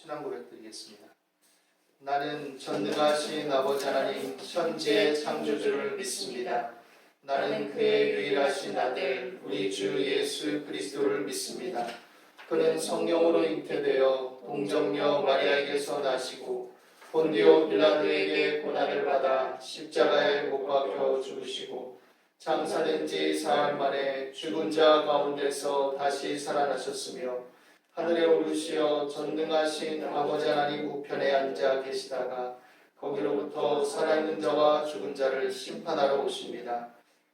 신앙 고백 드리겠습니다. 나는 전능하신 아버지 하나님 천지의 창조주를 믿습니다. 나는 그의 유일하신 아들 우리 주 예수 그리스도를 믿습니다. 그는 성령으로 잉태되어 동정녀 마리아에게서 나시고 본디오 빌라도에게 고난을 받아 십자가에 못 박혀 죽으시고 장사된 지 사흘 만에 죽은 자 가운데서 다시 살아나셨으며 하늘에 오르시어 전능하신 아버지 하나님 우편에 앉아 계시다가 거기로부터 살아있는 자와 죽은 자를 심판하러 오십니다.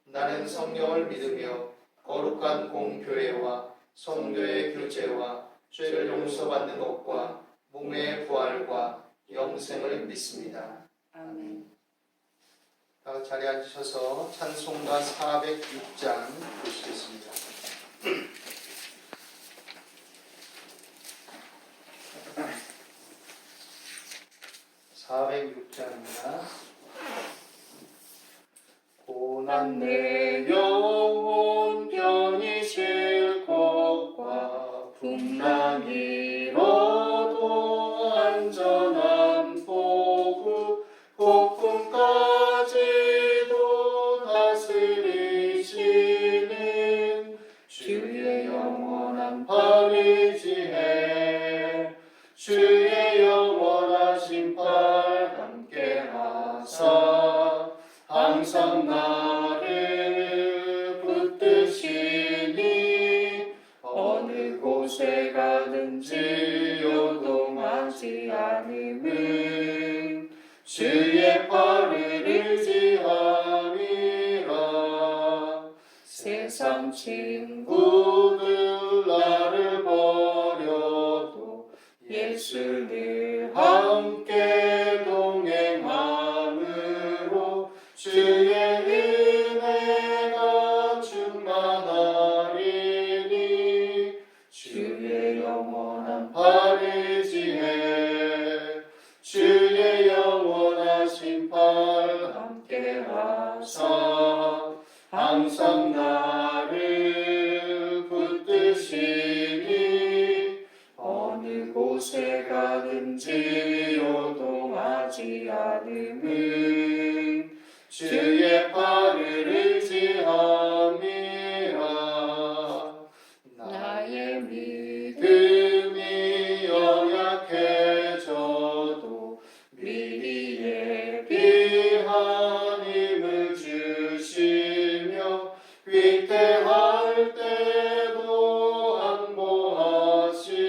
나는 성령을 믿으며 거룩한 공교회와 성도의 교제와 죄를 용서받는 것과 몸의 부활과 영생을 믿습니다. 아멘. 다 자리에 앉으셔서 찬송가 406장 보시겠습니다. 406장입니다. 고난 내 영혼 편히 쉴 곳과 풍랑 일어도 안전한 포구 폭풍까지도 다스리시는 주의 영원한 발의지혜 주의 영원하신 팔 함께하사 항상 나를 붙드시니 어느 곳에 가든지 요동하지 않음은 주의 팔을 의지함이라. 세상 친구들 나를 버려도 예수를 함께 동행함으로 주의 은혜가 충만하리니 주의 영원한 발의지혜 주의 영원하신 팔 함께하사 항상 나를 붙드시니 어느 곳에 가든지 요동하지 않음은 주의 팔을 의지함이라. 나의 믿음이 연약해져도 미리 예비한 힘을 주시며 위태할 때도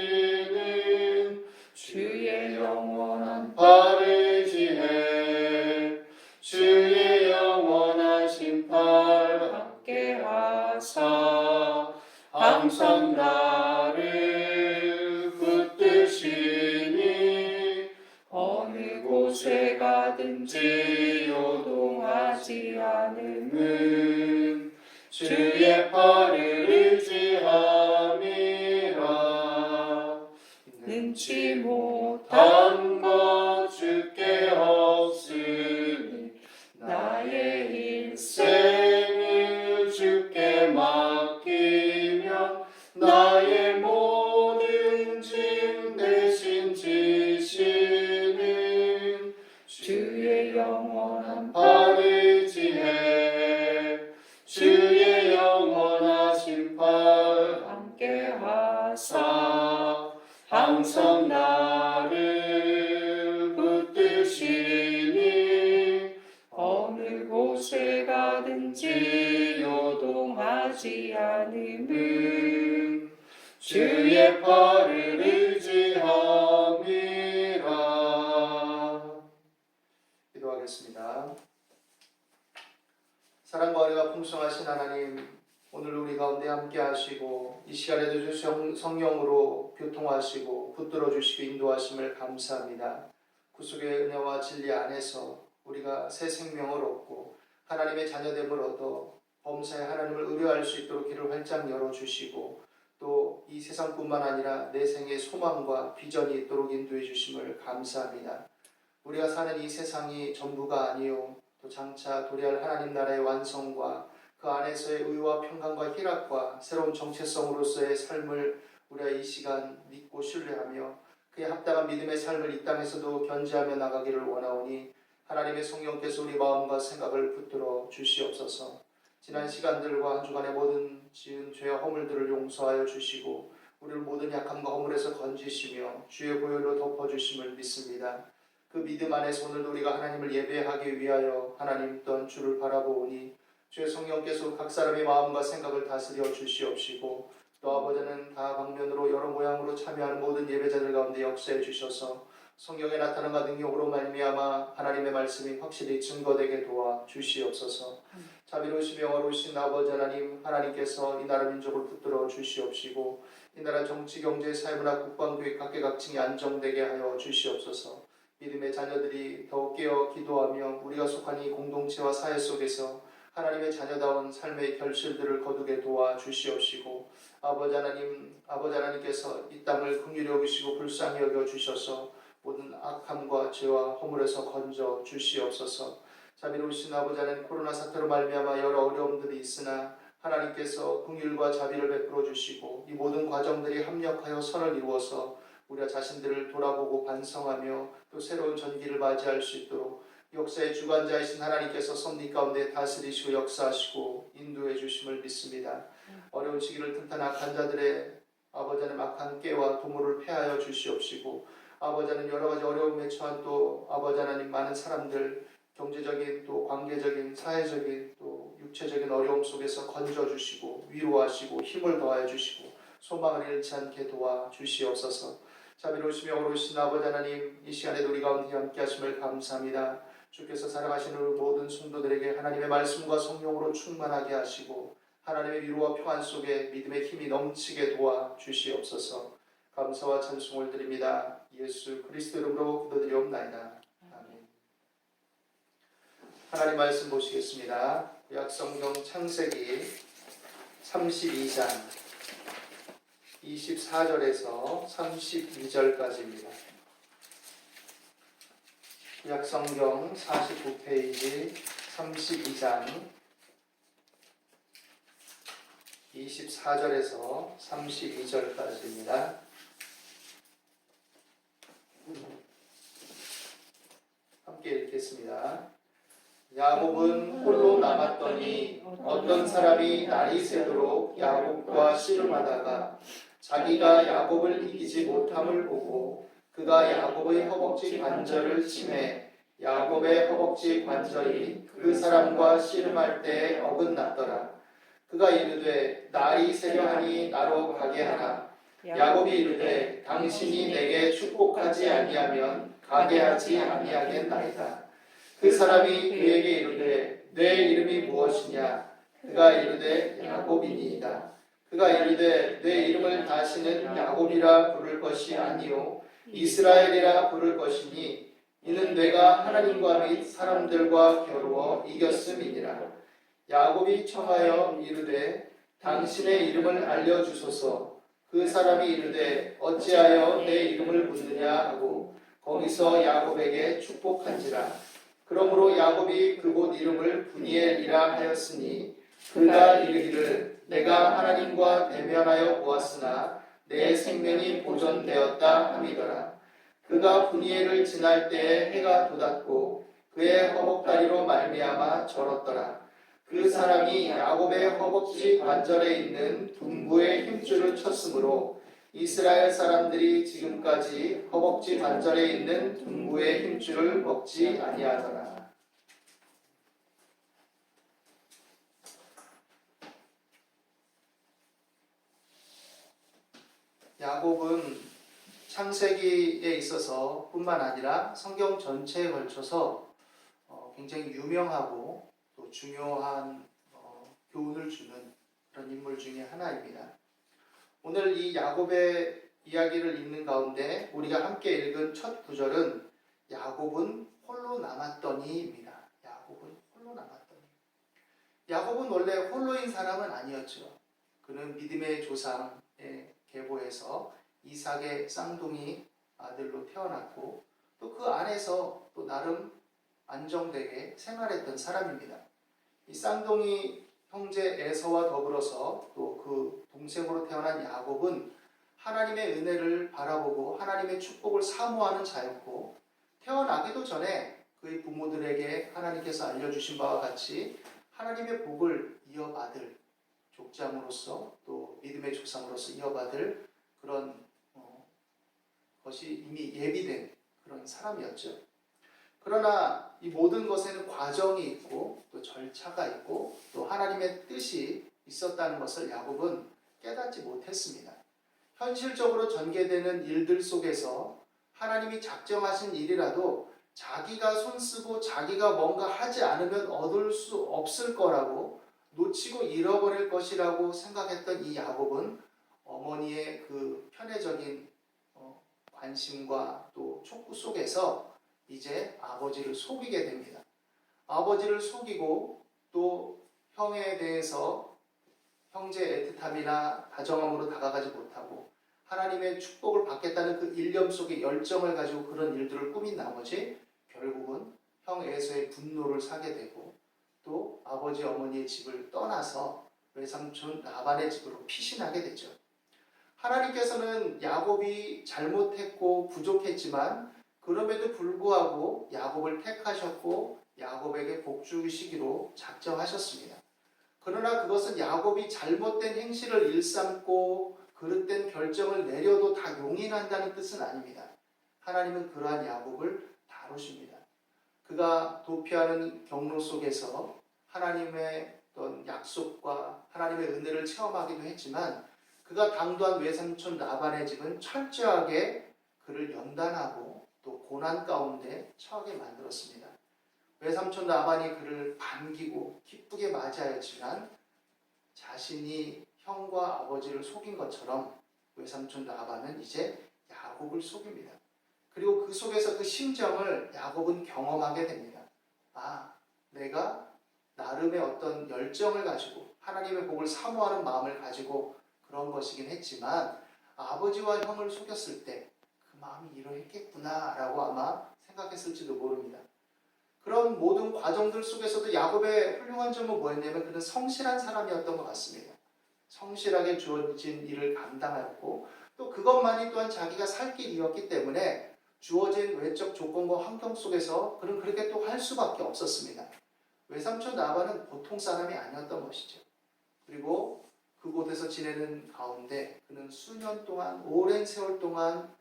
안보하시는 주의 영원한 발의 지혜 주의 영원하신 팔 함께하사 항상 나를 붙드시니 어느 곳에 가든지 요동하지 않음은 주의 팔을 의지함이라. 능치 못한 것 주께 없으니 나의 일생을 주께 맡기며 나의 모든 짐 대신 지시는 주의 영원한 팔의 지혜 주의 영원하신 팔 함께하사 항상 나를 붙드시니 어느 곳에 가든지 요동하지 않음은 주의 팔을 의지함이라. 기도하겠습니다. 사랑과 은혜가 풍성하신 하나님, 오늘 우리 가운데 함께 하시고 이 시간에도 주 성령으로 교통하시고 붙들어 주시고 인도하심을 감사합니다. 구속의 은혜와 진리 안에서 우리가 새 생명을 얻고 하나님의 자녀됨을 얻어 범사에 하나님을 의뢰할 수 있도록 길을 활짝 열어주시고 또 이 세상뿐만 아니라 내 생의 소망과 비전이 있도록 인도해 주심을 감사합니다. 우리가 사는 이 세상이 전부가 아니요 또 장차 도래할 하나님 나라의 완성과 그 안에서의 의와 평강과 희락과 새로운 정체성으로서의 삶을 우리가 이 시간 믿고 신뢰하며 그에 합당한 믿음의 삶을 이 땅에서도 견지하며 나가기를 원하오니 하나님의 성령께서 우리 마음과 생각을 붙들어 주시옵소서. 지난 시간들과 한 주간의 모든 지은 죄와 허물들을 용서하여 주시고 우리를 모든 약함과 허물에서 건지시며 주의 보혈로 덮어주심을 믿습니다. 그 믿음 안에서 오늘도 우리가 하나님을 예배하기 위하여 하나님 또한 주를 바라보오니 주의 성령께서 각 사람의 마음과 생각을 다스려 주시옵시고 또 아버지는 다 방면으로 여러 모양으로 참여하는 모든 예배자들 가운데 역사해 주셔서 성경에 나타난과 능력으로 말미암아 하나님의 말씀이 확실히 증거되게 도와 주시옵소서. 자비로우시며 어루신 아버지 하나님, 하나님께서 이 나라 민족을 붙들어 주시옵시고 이 나라 정치, 경제, 사회문화, 국방교육 각계각층이 안정되게 하여 주시옵소서. 믿음의 자녀들이 더욱 깨어 기도하며 우리가 속한 이 공동체와 사회 속에서 하나님의 자녀다운 삶의 결실들을 거두게 도와 주시옵시고 아버지 하나님께서 이 땅을 긍휼히 여기시고 불쌍히 여겨 주셔서 모든 악함과 죄와 허물에서 건져 주시옵소서. 자비로우신 아버지 하나님, 코로나 사태로 말미암아 여러 어려움들이 있으나 하나님께서 긍휼과 자비를 베풀어 주시고 이 모든 과정들이 합력하여 선을 이루어서 우리가 자신들을 돌아보고 반성하며 또 새로운 전기를 맞이할 수 있도록 역사의 주관자이신 하나님께서 섭리 가운데 다스리시고 역사하시고 인도해 주심을 믿습니다. 어려운 시기를 틈탄 악한 자들의 아버지 하나님 악한 깨와 도모를 폐하여 주시옵시고 아버지 하나님 여러 가지 어려움에 처한 또 아버지 하나님 많은 사람들 경제적인 또 관계적인 사회적인 또 육체적인 어려움 속에서 건져주시고 위로하시고 힘을 더하여 주시고 소망을 잃지 않게 도와 주시옵소서. 자비로우시며 어루신 아버지 하나님, 이 시간에도 우리 가운데 함께 하심을 감사합니다. 주께서 사랑하시는 우리 모든 성도들에게 하나님의 말씀과 성령으로 충만하게 하시고 하나님의 위로와 평안 속에 믿음의 힘이 넘치게 도와 주시옵소서. 감사와 찬송을 드립니다. 예수 그리스도 이름으로 기도드리옵나이다. 아멘. 하나님 말씀 보시겠습니다. 구약성경 창세기 32장 24절에서 32절까지입니다. 구약성경 49페이지 32장 24절에서 32절까지입니다. 함께 읽겠습니다. 야곱은 홀로 남았더니 어떤 사람이 날이 새도록 야곱과 씨름하다가 자기가 야곱을 이기지 못함을 보고 그가 야곱의 허벅지 관절을 치매 야곱의 허벅지 관절이 그 사람과 씨름할 때에 어긋났더라. 그가 이르되 날이 새려하니 나로 가게 하라. 야곱이 이르되 당신이 내게 축복하지 아니하면 가게 하지 아니하겠나이다. 그 사람이 그에게 이르되 내 이름이 무엇이냐? 그가 이르되 야곱이니이다. 그가 이르되 내 이름을 다시는 야곱이라 부를 것이 아니요 이스라엘이라 부를 것이니 이는 내가 하나님과 및 사람들과 겨루어 이겼음이니라. 야곱이 청하여 이르되 당신의 이름을 알려주소서. 그 사람이 이르되 어찌하여 내 이름을 묻느냐 하고 거기서 야곱에게 축복한지라. 그러므로 야곱이 그곳 이름을 브니엘이라 하였으니 그가 이르기를 내가 하나님과 대면하여 보았으나 내 생명이 보존되었다 함이더라. 그가 브니엘을 지날 때에 해가 돋았고 그의 허벅다리로 말미암아 절었더라. 그 사람이 야곱의 허벅지 관절에 있는 둔부의 힘줄을 쳤으므로 이스라엘 사람들이 지금까지 허벅지 관절에 있는 둔부의 힘줄을 먹지 아니하더라. 야곱은 창세기에 있어서 뿐만 아니라 성경 전체에 걸쳐서 굉장히 유명하고 또 중요한 교훈을 주는 그런 인물 중에 하나입니다. 오늘 이 야곱의 이야기를 읽는 가운데 우리가 함께 읽은 첫 구절은 야곱은 홀로 남았더니입니다. 야곱은 홀로 남았더니. 야곱은 원래 홀로인 사람은 아니었죠. 그는 믿음의 조상의 계보에서 이삭의 쌍둥이 아들로 태어났고 또 그 안에서 또 나름 안정되게 생활했던 사람입니다. 이 쌍둥이 형제 에서와 더불어서 또 그 동생으로 태어난 야곱은 하나님의 은혜를 바라보고 하나님의 축복을 사모하는 자였고, 태어나기도 전에 그의 부모들에게 하나님께서 알려주신 바와 같이 하나님의 복을 이어받을 족장으로서, 또 믿음의 조상으로서 이어받을 그런 것이 이미 예비된 그런 사람이었죠. 그러나 이 모든 것에는 과정이 있고 또 절차가 있고 또 하나님의 뜻이 있었다는 것을 야곱은 깨닫지 못했습니다. 현실적으로 전개되는 일들 속에서 하나님이 작정하신 일이라도 자기가 손쓰고 자기가 뭔가 하지 않으면 얻을 수 없을 거라고, 놓치고 잃어버릴 것이라고 생각했던 이 야곱은 어머니의 그 편애적인 관심과 또 촉구 속에서 이제 아버지를 속이게 됩니다. 아버지를 속이고 또 형에 대해서 형제 애틋함이나 다정함으로 다가가지 못하고 하나님의 축복을 받겠다는 그 일념 속에 열정을 가지고 그런 일들을 꾸민 나머지 결국은 형 에서의 분노를 사게 되고, 또 아버지 어머니의 집을 떠나서 외삼촌 라반의 집으로 피신하게 되죠. 하나님께서는 야곱이 잘못했고 부족했지만 그럼에도 불구하고 야곱을 택하셨고 야곱에게 복 주시기로 작정하셨습니다. 그러나 그것은 야곱이 잘못된 행실을 일삼고 그릇된 결정을 내려도 다 용인한다는 뜻은 아닙니다. 하나님은 그러한 야곱을 다루십니다. 그가 도피하는 경로 속에서 하나님의 어떤 약속과 하나님의 은혜를 체험하기도 했지만, 그가 당도한 외삼촌 라반의 집은 철저하게 그를 연단하고 또 고난 가운데 처하게 만들었습니다. 외삼촌 라반이 그를 반기고 기쁘게 맞이하였지만 자신이 형과 아버지를 속인 것처럼 외삼촌 라반은 이제 야곱을 속입니다. 그리고 그 속에서 그 심정을 야곱은 경험하게 됩니다. 아, 내가 나름의 어떤 열정을 가지고 하나님의 복을 사모하는 마음을 가지고 그런 것이긴 했지만 아버지와 형을 속였을 때 그 마음이 이러했겠구나 라고 아마 생각했을지도 모릅니다. 그런 모든 과정들 속에서도 야곱의 훌륭한 점은 뭐였냐면 그는 성실한 사람이었던 것 같습니다. 성실하게 주어진 일을 감당하였고 또 그것만이 또한 자기가 살 길이었기 때문에 주어진 외적 조건과 환경 속에서 그는 그렇게 또 할 수밖에 없었습니다. 외삼촌 라반은 보통 사람이 아니었던 것이죠. 그리고 그곳에서 지내는 가운데 그는 수년 동안, 오랜 세월 동안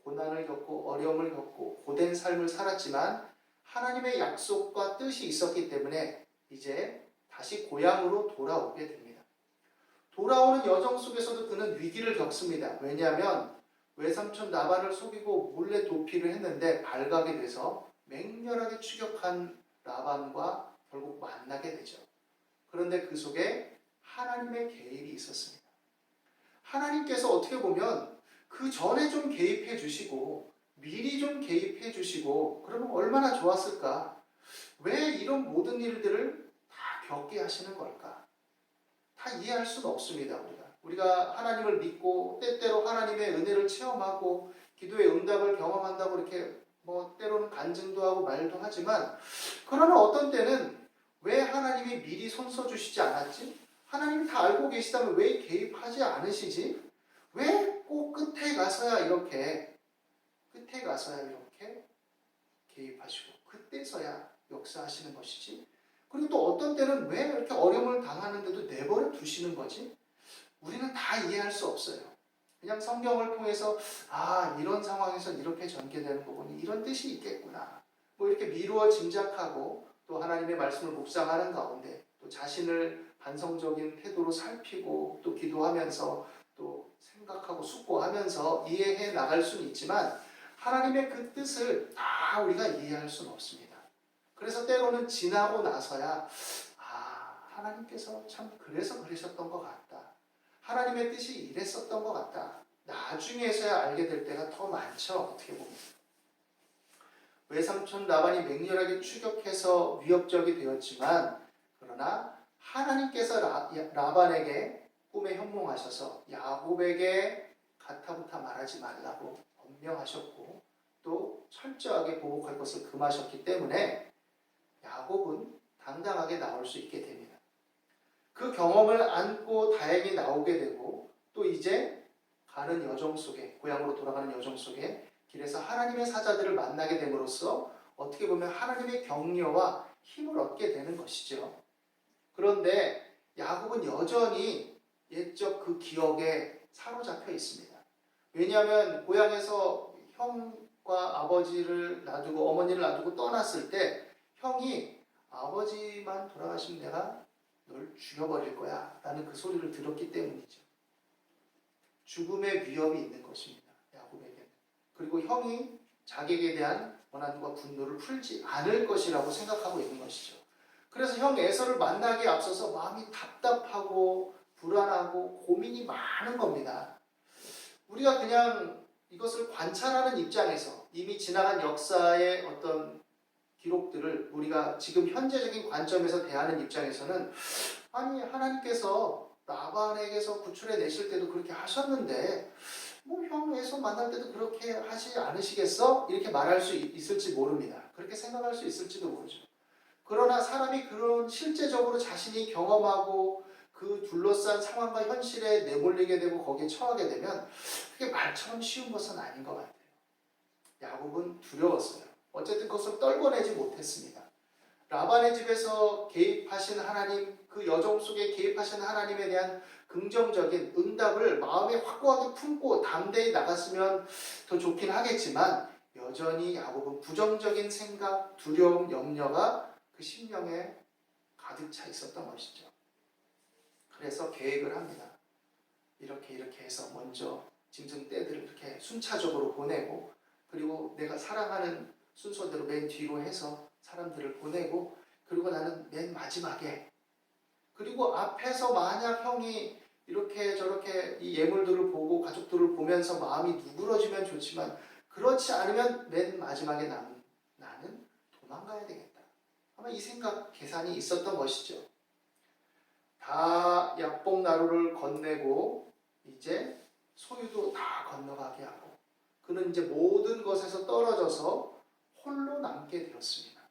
고난을 겪고 어려움을 겪고 고된 삶을 살았지만 하나님의 약속과 뜻이 있었기 때문에 이제 다시 고향으로 돌아오게 됩니다. 돌아오는 여정 속에서도 그는 위기를 겪습니다. 왜냐하면 외삼촌 라반을 속이고 몰래 도피를 했는데 발각이 돼서 맹렬하게 추격한 라반과 결국 만나게 되죠. 그런데 그 속에 하나님의 개입이 있었습니다. 하나님께서 어떻게 보면 그 전에 좀 개입해 주시고 미리 좀 개입해 주시고 그러면 얼마나 좋았을까? 왜 이런 모든 일들을 다 겪게 하시는 걸까? 다 이해할 수는 없습니다. 우리가 하나님을 믿고 때때로 하나님의 은혜를 체험하고 기도의 응답을 경험한다고 이렇게 때로는 간증도 하고 말도 하지만, 그러나 어떤 때는 왜 하나님이 미리 손써 주시지 않았지? 하나님이 다 알고 계시다면 왜 개입하지 않으시지? 왜 꼭 끝에 가서야 이렇게 개입하시고 그때서야 역사하시는 것이지? 그리고 또 어떤 때는 왜 이렇게 어려움을 당하는데도 내버려 두시는 거지? 우리는 다 이해할 수 없어요. 그냥 성경을 통해서 이런 상황에서 이렇게 전개되는 거 보니 이런 뜻이 있겠구나. 이렇게 미루어 짐작하고 또 하나님의 말씀을 묵상하는 가운데 또 자신을 반성적인 태도로 살피고 또 기도하면서 또 생각하고 숙고하면서 이해해 나갈 수는 있지만 하나님의 그 뜻을 다 우리가 이해할 수는 없습니다. 그래서 때로는 지나고 나서야 하나님께서 참 그래서 그러셨던 것 같다. 하나님의 뜻이 이랬었던 것 같다. 나중에서야 알게 될 때가 더 많죠. 어떻게 보면. 외삼촌 라반이 맹렬하게 추격해서 위협적이 되었지만 그러나 하나님께서 라반에게 꿈에 현몽하셔서 야곱에게 가타부타 말하지 말라고 엄명하셨고 또 철저하게 보복할 것을 금하셨기 때문에 야곱은 당당하게 나올 수 있게 됩니다. 그 경험을 안고 다행히 나오게 되고 또 이제 가는 여정 속에, 고향으로 돌아가는 여정 속에 길에서 하나님의 사자들을 만나게 됨으로써 어떻게 보면 하나님의 격려와 힘을 얻게 되는 것이죠. 그런데 야곱은 여전히 옛적 그 기억에 사로잡혀 있습니다. 왜냐하면 고향에서 형과 아버지를 놔두고 어머니를 놔두고 떠났을 때 형이 아버지만 돌아가시면 내가 널 죽여버릴 거야 라는 그 소리를 들었기 때문이죠. 죽음의 위협이 있는 것입니다. 야곱에게는. 그리고 형이 자기에게 대한 원한과 분노를 풀지 않을 것이라고 생각하고 있는 것이죠. 그래서 형 에서를 만나기에 앞서서 마음이 답답하고 불안하고 고민이 많은 겁니다. 우리가 그냥 이것을 관찰하는 입장에서 이미 지나간 역사의 어떤 기록들을 우리가 지금 현재적인 관점에서 대하는 입장에서는 아니 하나님께서 라반에게서 구출해 내실 때도 그렇게 하셨는데 뭐 형 에서 만날 때도 그렇게 하지 않으시겠어? 이렇게 말할 수 있을지 모릅니다. 그렇게 생각할 수 있을지도 모르죠. 그러나 사람이 그런 실제적으로 자신이 경험하고 그 둘러싼 상황과 현실에 내몰리게 되고 거기에 처하게 되면 그게 말처럼 쉬운 것은 아닌 것 같아요. 야곱은 두려웠어요. 어쨌든 그것을 떨궈내지 못했습니다. 라반의 집에서 개입하신 하나님, 그 여정 속에 개입하신 하나님에 대한 긍정적인 응답을 마음에 확고하게 품고 담대히 나갔으면 더 좋긴 하겠지만 여전히 야곱은 부정적인 생각, 두려움, 염려가 그 심령에 가득 차 있었던 것이죠. 그래서 계획을 합니다. 이렇게 해서 먼저 짐승 떼들을 이렇게 순차적으로 보내고 그리고 내가 사랑하는 순서대로 맨 뒤로 해서 사람들을 보내고 그리고 나는 맨 마지막에 그리고 앞에서 만약 형이 이렇게 저렇게 이 예물들을 보고 가족들을 보면서 마음이 누그러지면 좋지만 그렇지 않으면 맨 마지막에 나는 도망가야 되겠다. 아마 이 생각 계산이 있었던 것이죠. 다 약복나루를 건네고 이제 소유도 다 건너가게 하고 그는 이제 모든 것에서 떨어져서 홀로 남게 되었습니다.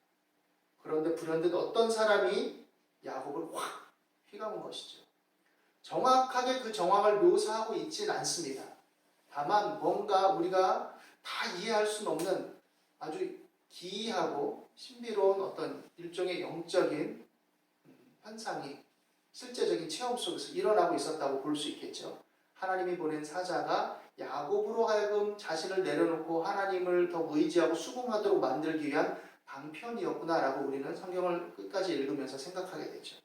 그런데 불현듯 어떤 사람이 야곱을 확 휘감은 것이죠. 정확하게 그 정황을 묘사하고 있진 않습니다. 다만 뭔가 우리가 다 이해할 수는 없는 아주 기이하고 신비로운 어떤 일종의 영적인 현상이 실제적인 체험 속에서 일어나고 있었다고 볼 수 있겠죠. 하나님이 보낸 사자가 야곱으로 하여금 자신을 내려놓고 하나님을 더 의지하고 수긍하도록 만들기 위한 방편이었구나라고 우리는 성경을 끝까지 읽으면서 생각하게 되죠.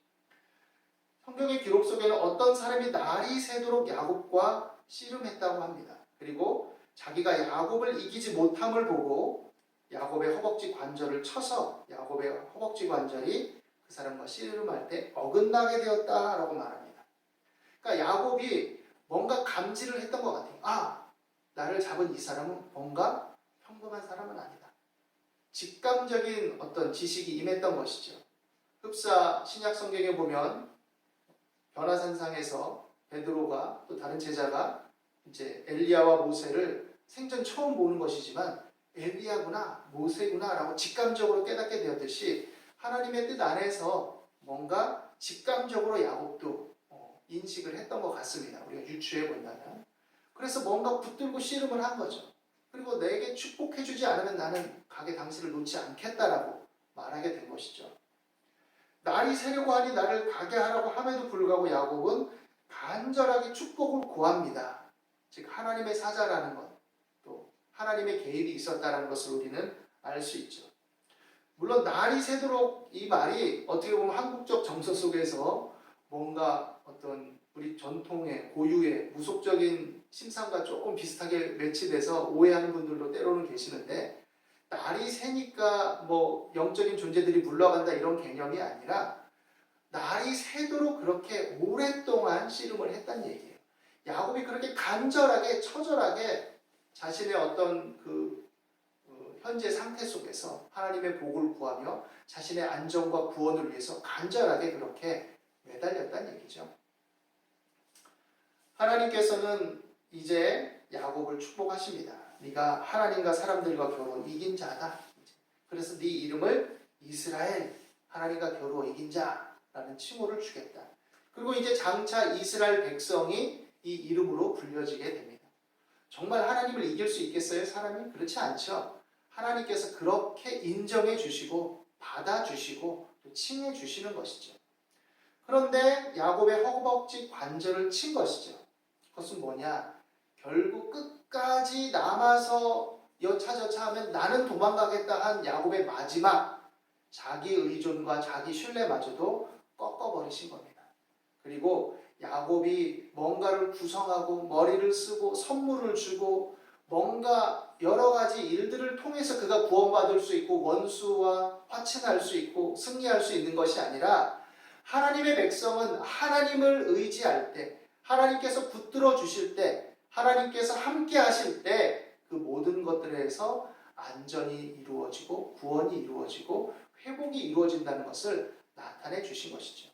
성경의 기록 속에는 어떤 사람이 날이 새도록 야곱과 씨름했다고 합니다. 그리고 자기가 야곱을 이기지 못함을 보고 야곱의 허벅지 관절을 쳐서 야곱의 허벅지 관절이 그 사람과 씨름할 때 어긋나게 되었다라고 말합니다. 그러니까 야곱이 뭔가 감지를 했던 것 같아요. 아, 나를 잡은 이 사람은 뭔가 평범한 사람은 아니다. 직감적인 어떤 지식이 임했던 것이죠. 흡사 신약 성경에 보면 변화산상에서 베드로가 또 다른 제자가 이제 엘리야와 모세를 생전 처음 보는 것이지만 엘리야구나 모세구나 라고 직감적으로 깨닫게 되었듯이 하나님의 뜻 안에서 뭔가 직감적으로 야곱도 인식을 했던 것 같습니다. 우리가 유추해 본다면. 그래서 뭔가 붙들고 씨름을 한 거죠. 그리고 내게 축복해주지 않으면 나는 가게 당신을 놓지 않겠다라고 말하게 된 것이죠. 날이 새려고 하니 나를 가게 하라고 함에도 불구하고 야곱은 간절하게 축복을 구합니다. 즉 하나님의 사자라는 것, 또 하나님의 개입이 있었다는 것을 우리는 알 수 있죠. 물론 날이 새도록 이 말이 어떻게 보면 한국적 정서 속에서 뭔가 어떤 우리 전통의 고유의 무속적인 심상과 조금 비슷하게 매치돼서 오해하는 분들도 때로는 계시는데 날이 새니까 뭐 영적인 존재들이 물러간다 이런 개념이 아니라 날이 새도록 그렇게 오랫동안 씨름을 했다는 얘기예요. 야곱이 그렇게 간절하게 처절하게 자신의 어떤 그 현재 상태 속에서 하나님의 복을 구하며 자신의 안정과 구원을 위해서 간절하게 그렇게 매달렸다는 얘기죠. 하나님께서는 이제 야곱을 축복하십니다. 네가 하나님과 사람들과 겨루어 이긴 자다. 그래서 네 이름을 이스라엘, 하나님과 겨루어 이긴 자라는 칭호를 주겠다. 그리고 이제 장차 이스라엘 백성이 이 이름으로 불려지게 됩니다. 정말 하나님을 이길 수 있겠어요, 사람이? 그렇지 않죠. 하나님께서 그렇게 인정해 주시고 받아주시고 또 칭해 주시는 것이죠. 그런데 야곱의 허벅지 관절을 친 것이죠. 그것은 뭐냐? 결국 끝까지 남아서 여차저차하면 나는 도망가겠다 한 야곱의 마지막 자기 의존과 자기 신뢰마저도 꺾어버리신 겁니다. 그리고 야곱이 뭔가를 구성하고 머리를 쓰고 선물을 주고 뭔가 여러 가지 일들을 통해서 그가 구원받을 수 있고 원수와 화친할 수 있고 승리할 수 있는 것이 아니라 하나님의 백성은 하나님을 의지할 때, 하나님께서 붙들어 주실 때, 하나님께서 함께 하실 때 그 모든 것들에서 안전이 이루어지고 구원이 이루어지고 회복이 이루어진다는 것을 나타내 주신 것이죠.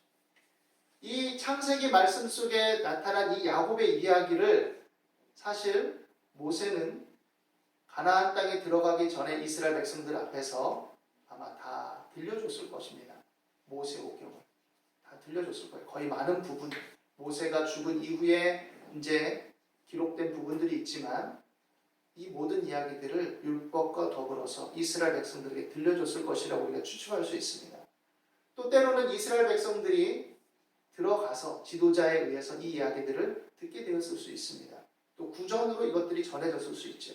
이 창세기 말씀 속에 나타난 이 야곱의 이야기를 사실 모세는 가나안 땅에 들어가기 전에 이스라엘 백성들 앞에서 아마 다 들려줬을 것입니다. 모세오경을 다 들려줬을 거예요. 거의 많은 부분, 모세가 죽은 이후에 이제 기록된 부분들이 있지만 이 모든 이야기들을 율법과 더불어서 이스라엘 백성들에게 들려줬을 것이라고 우리가 추측할 수 있습니다. 또 때로는 이스라엘 백성들이 들어가서 지도자에 의해서 이 이야기들을 듣게 되었을 수 있습니다. 또 구전으로 이것들이 전해졌을 수 있죠.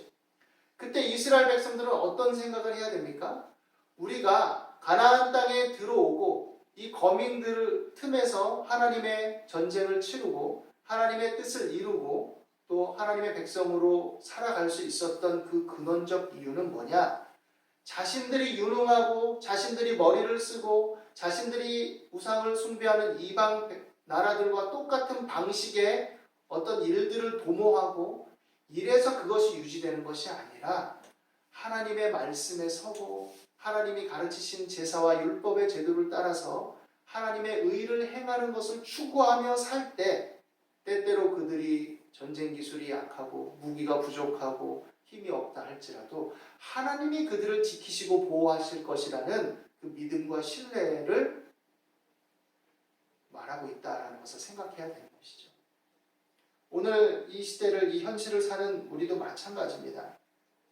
그때 이스라엘 백성들은 어떤 생각을 해야 됩니까? 우리가 가나안 땅에 들어오고 이 거민들 틈에서 하나님의 전쟁을 치르고 하나님의 뜻을 이루고 또 하나님의 백성으로 살아갈 수 있었던 그 근원적 이유는 뭐냐? 자신들이 유능하고 자신들이 머리를 쓰고 자신들이 우상을 숭배하는 이방 나라들과 똑같은 방식의 어떤 일들을 도모하고 이래서 그것이 유지되는 것이 아니라 하나님의 말씀에 서고 하나님이 가르치신 제사와 율법의 제도를 따라서 하나님의 의를 행하는 것을 추구하며 살 때 때때로 그들이 전쟁 기술이 약하고 무기가 부족하고 힘이 없다 할지라도 하나님이 그들을 지키시고 보호하실 것이라는 그 믿음과 신뢰를 말하고 있다라는 것을 생각해야 되는 것이죠. 오늘 이 시대를 이 현실을 사는 우리도 마찬가지입니다.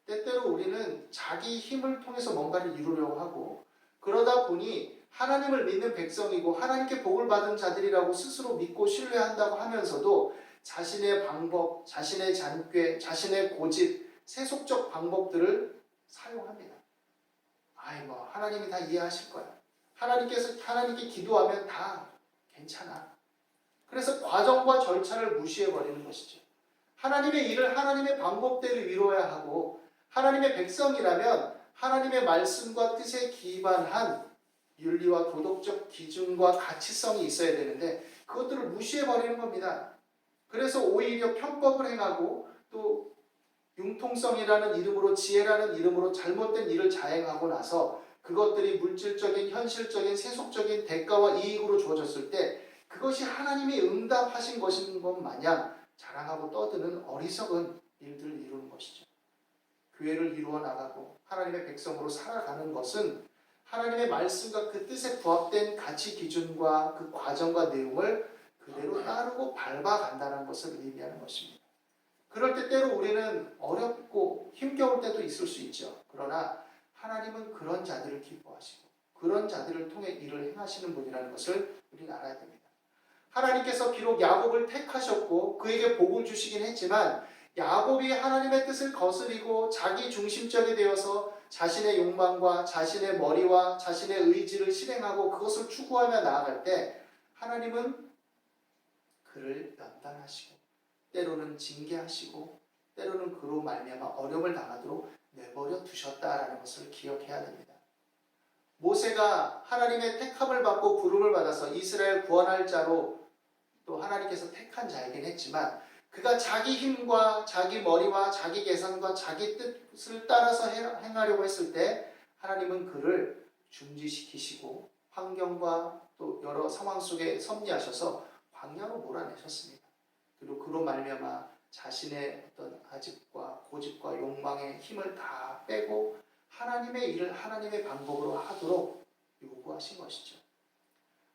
때때로 우리는 자기 힘을 통해서 뭔가를 이루려고 하고 그러다 보니 하나님을 믿는 백성이고 하나님께 복을 받은 자들이라고 스스로 믿고 신뢰한다고 하면서도 자신의 방법, 자신의 잔꾀, 자신의 고집, 세속적 방법들을 사용합니다. 하나님이 다 이해하실 거야. 하나님께 기도하면 다 괜찮아. 그래서 과정과 절차를 무시해버리는 것이죠. 하나님의 일을 하나님의 방법대로 이루어야 하고 하나님의 백성이라면 하나님의 말씀과 뜻에 기반한 윤리와 도덕적 기준과 가치성이 있어야 되는데 그것들을 무시해버리는 겁니다. 그래서 오히려 편법을 행하고 또 융통성이라는 이름으로 지혜라는 이름으로 잘못된 일을 자행하고 나서 그것들이 물질적인 현실적인 세속적인 대가와 이익으로 주어졌을 때 그것이 하나님이 응답하신 것인 것 마냥 자랑하고 떠드는 어리석은 일들을 이루는 것이죠. 교회를 이루어 나가고 하나님의 백성으로 살아가는 것은 하나님의 말씀과 그 뜻에 부합된 가치 기준과 그 과정과 내용을 그대로 따르고 밟아간다는 것을 의미하는 것입니다. 그럴 때 때로 우리는 어렵고 힘겨울 때도 있을 수 있죠. 그러나 하나님은 그런 자들을 기뻐하시고 그런 자들을 통해 일을 행하시는 분이라는 것을 우리는 알아야 됩니다. 하나님께서 비록 야곱을 택하셨고 그에게 복을 주시긴 했지만 야곱이 하나님의 뜻을 거스리고 자기 중심적이 되어서 자신의 욕망과 자신의 머리와 자신의 의지를 실행하고 그것을 추구하며 나아갈 때 하나님은 그를 연단하시고 때로는 징계하시고 때로는 그로 말미암아 어려움을 당하도록 내버려 두셨다라는 것을 기억해야 됩니다. 모세가 하나님의 택함을 받고 부름을 받아서 이스라엘 구원할 자로 또 하나님께서 택한 자이긴 했지만 그가 자기 힘과 자기 머리와 자기 계산과 자기 뜻을 따라서 행하려고 했을 때 하나님은 그를 중지시키시고 환경과 또 여러 상황 속에 섭리하셔서 광야로 몰아내셨습니다. 그리고 그로 말미암아 자신의 어떤 아집과 고집과 욕망의 힘을 다 빼고 하나님의 일을 하나님의 방법으로 하도록 요구하신 것이죠.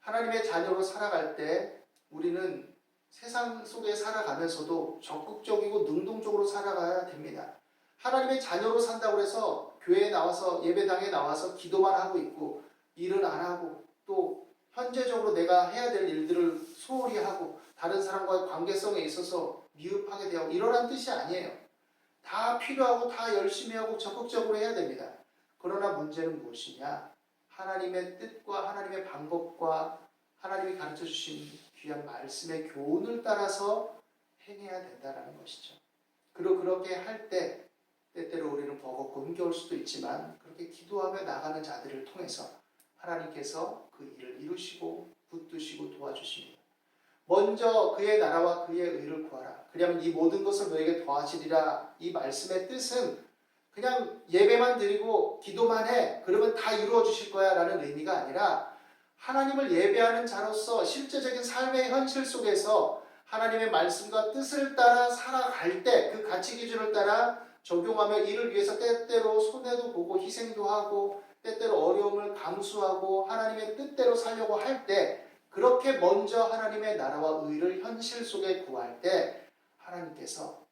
하나님의 자녀로 살아갈 때 우리는 세상 속에 살아가면서도 적극적이고 능동적으로 살아가야 됩니다. 하나님의 자녀로 산다고 해서 교회에 나와서 예배당에 나와서 기도만 하고 있고 일은 안 하고 또 현재적으로 내가 해야 될 일들을 소홀히 하고 다른 사람과의 관계성에 있어서 미흡하게 되고 이러란 뜻이 아니에요. 다 필요하고 다 열심히 하고 적극적으로 해야 됩니다. 그러나 문제는 무엇이냐? 하나님의 뜻과 하나님의 방법과 하나님이 가르쳐 주신 귀한 말씀의 교훈을 따라서 행해야 된다는 것이죠. 그리고 그렇게 할 때 때때로 우리는 버겁고 힘겨울 수도 있지만 그렇게 기도하며 나가는 자들을 통해서 하나님께서 그 일을 이루시고 붙드시고 도와주십니다. 먼저 그의 나라와 그의 의를 구하라. 그러면 이 모든 것을 너에게 더하시리라. 이 말씀의 뜻은 그냥 예배만 드리고 기도만 해. 그러면 다 이루어 주실 거야 라는 의미가 아니라 하나님을 예배하는 자로서 실제적인 삶의 현실 속에서 하나님의 말씀과 뜻을 따라 살아갈 때 그 가치 기준을 따라 적용하며 이를 위해서 때때로 손해도 보고 희생도 하고 때때로 어려움을 감수하고 하나님의 뜻대로 살려고 할 때 그렇게 먼저 하나님의 나라와 의를 현실 속에 구할 때 하나님께서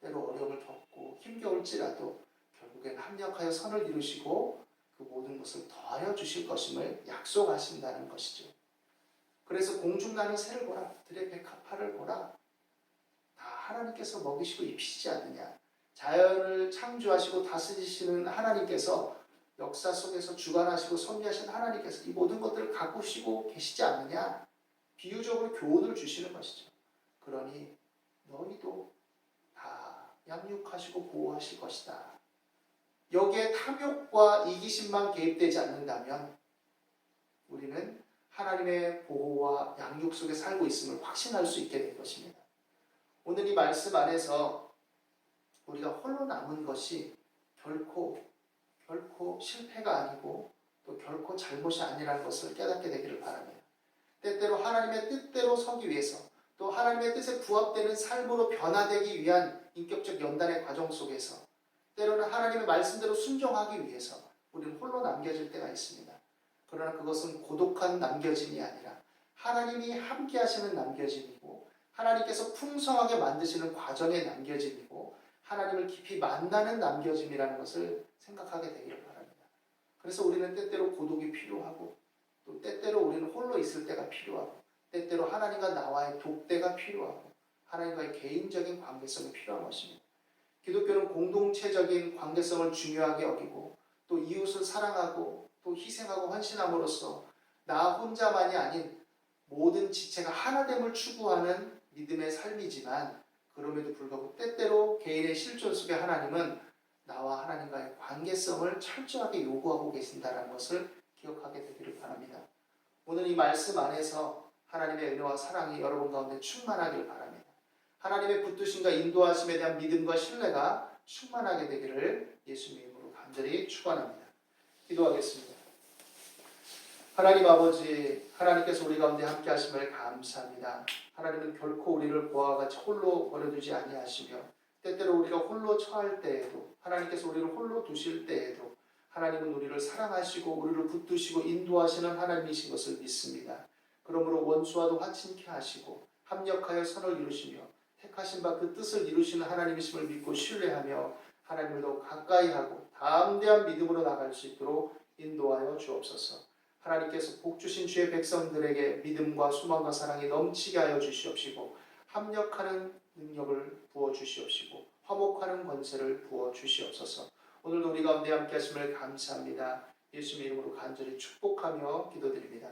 때로 어려움을 겪고 힘겨울지라도 결국엔 합력하여 선을 이루시고 그 모든 것을 더하여 주실 것임을 약속하신다는 것이죠. 그래서 공중나는 새를 보라, 들의 백합화를 보라. 다 하나님께서 먹이시고 입히시지 않느냐. 자연을 창조하시고 다스리시는 하나님께서 역사 속에서 주관하시고 섭리하신 하나님께서 이 모든 것들을 가꾸시고 계시지 않느냐. 비유적으로 교훈을 주시는 것이죠. 그러니 너희도 다 양육하시고 보호하실 것이다. 여기에 탐욕과 이기심만 개입되지 않는다면 우리는 하나님의 보호와 양육 속에 살고 있음을 확신할 수 있게 될 것입니다. 오늘 이 말씀 안에서 우리가 홀로 남은 것이 결코 실패가 아니고 또 결코 잘못이 아니라는 것을 깨닫게 되기를 바랍니다. 때때로 하나님의 뜻대로 서기 위해서 또 하나님의 뜻에 부합되는 삶으로 변화되기 위한 인격적 연단의 과정 속에서 때로는 하나님의 말씀대로 순종하기 위해서 우리는 홀로 남겨질 때가 있습니다. 그러나 그것은 고독한 남겨짐이 아니라 하나님이 함께 하시는 남겨짐이고 하나님께서 풍성하게 만드시는 과정의 남겨짐이고 하나님을 깊이 만나는 남겨짐이라는 것을 생각하게 되기를 바랍니다. 그래서 우리는 때때로 고독이 필요하고 또 때때로 우리는 홀로 있을 때가 필요하고 때때로 하나님과 나와의 독대가 필요하고 하나님과의 개인적인 관계성이 필요한 것입니다. 기독교는 공동체적인 관계성을 중요하게 여기고 또 이웃을 사랑하고 또 희생하고 헌신함으로써 나 혼자만이 아닌 모든 지체가 하나됨을 추구하는 믿음의 삶이지만 그럼에도 불구하고 때때로 개인의 실존 속에 하나님은 나와 하나님과의 관계성을 철저하게 요구하고 계신다는 것을 기억하게 되기를 바랍니다. 오늘 이 말씀 안에서 하나님의 은혜와 사랑이 여러분 가운데 충만하길 바랍니다. 하나님의 붙드심과 인도하심에 대한 믿음과 신뢰가 충만하게 되기를 예수님의 이름으로 간절히 축원합니다. 기도하겠습니다. 하나님 아버지, 하나님께서 우리 가운데 함께 하심을 감사합니다. 하나님은 결코 우리를 보아와 같이 홀로 버려두지 아니하시며 때때로 우리가 홀로 처할 때에도 하나님께서 우리를 홀로 두실 때에도 하나님은 우리를 사랑하시고 우리를 붙드시고 인도하시는 하나님이신 것을 믿습니다. 그러므로 원수와도 화친케 하시고 합력하여 선을 이루시며 택하신 바 그 뜻을 이루시는 하나님이심을 믿고 신뢰하며 하나님을 더욱 가까이 하고 담대한 믿음으로 나갈 수 있도록 인도하여 주옵소서. 하나님께서 복 주신 주의 백성들에게 믿음과 소망과 사랑이 넘치게 하여 주시옵시고 합력하는 능력을 부어 주시옵시고 화목하는 권세를 부어 주시옵소서. 오늘도 우리 가운데 함께 하심을 감사합니다. 예수님의 이름으로 간절히 축복하며 기도드립니다.